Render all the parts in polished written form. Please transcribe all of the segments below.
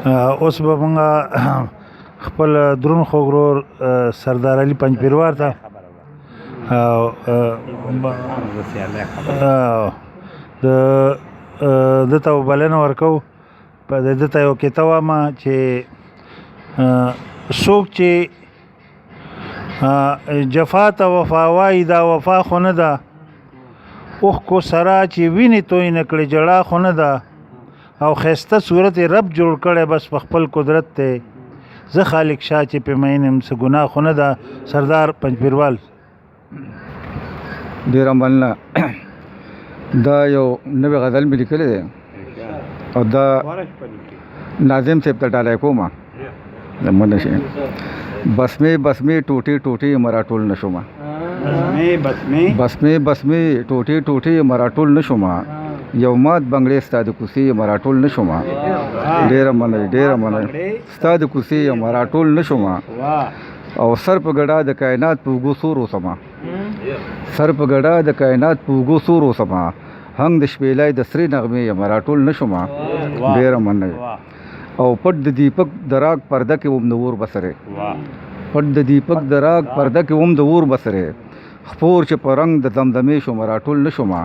اوس به موږ خپل درون خوږ سردار علي پنجپیروار ته ده ته بلنه ورکوو ده ته یو کیسه وایم چې څوک چې جفا ته وفا وایي دا وفا خو نه ده، اوښکو سره چې وینې توی نه کړې جړا خو نه ده، او ښایسته صورت یې رب جوړ کړی بس په خپل قدرت دی، زه خالق شاه چې پې مین یم څه ګناه خو نه ده. سردار پنجپیروال. ډېره مننه. دا یو نوې غزل مې لیکلی دی او دا ناظم صاحب ته ډالۍ کوم مننه شي. بسمې بسمې ټوټې ټوټې مرا ټول نه شومه، بسمې بسمې ټوټې ټوټې مرا ټول نه شومه، یو مات بنګړې ستا د کوڅې مرا ټول نه شومه. ډېره مننه ډېره مننه. ستا د کوڅې مرا ټول نه شومه او سر په ګډا د کائنات په اوږو سور اوسمه، سر په ګډا د کائنات په اوږو سور اوسمه، هنګ د شپېلۍ د سرې نغمې مرا ټول نه شومه. ډېره مننه. او پټ د دیپک د راګ پرده کې وم د اور بسرې، پټ د دیپک د راګ پرده کې وم د اور بسرې، خپور چې په رنګ د دمدمې شو مرا ټول نه شومه.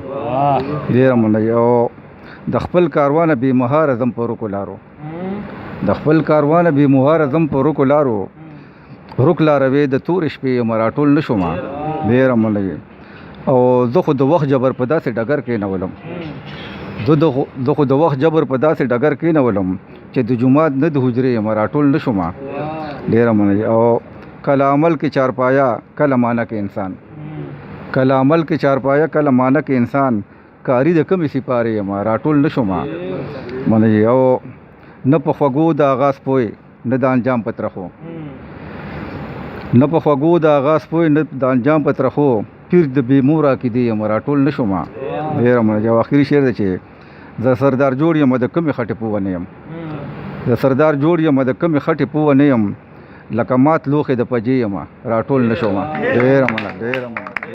ډېره مننه. او د خپل کاروانه بې مهاره ځم په رکو لارو، د خپل کاروانه بې مهاره ځم په رکو لارو، رک لاروې د تورې شپې مرا ټول نه شومه. ډېره مننه. او زه خو د وخت جبر په داسې ډګر کې نه ولم، زه خو د وخت جبر په داسې ډګر کې نه ولم چې د جومات نه د حجرې مرا ټول نه شومه. ډېره مننه. او کله عمل کې چارپایا کله مانه کې انسان، کله عمل کې چارپایا کله مانه کې انسان، کاری د کمې سپارې مرا ټول نه شومه. مننه. او نه په خوږو د آغاز پوی نه د انجام په ترخو، نه په خوږو د آغاز پوی نه د انجام په ترخو، پیر د بې مور عقیدې مرا ټول نه شومه. ډېره مننه. یو آخري شعر دی چې زه سردار جوړ یم د کمې خټې پوه نه یم، زه سردار جوړ یم د کمې خټې پوه نه یم، لکه مات لوښې د پجې یم را ټول نه شومه. ډېره مننه ډېره مننه.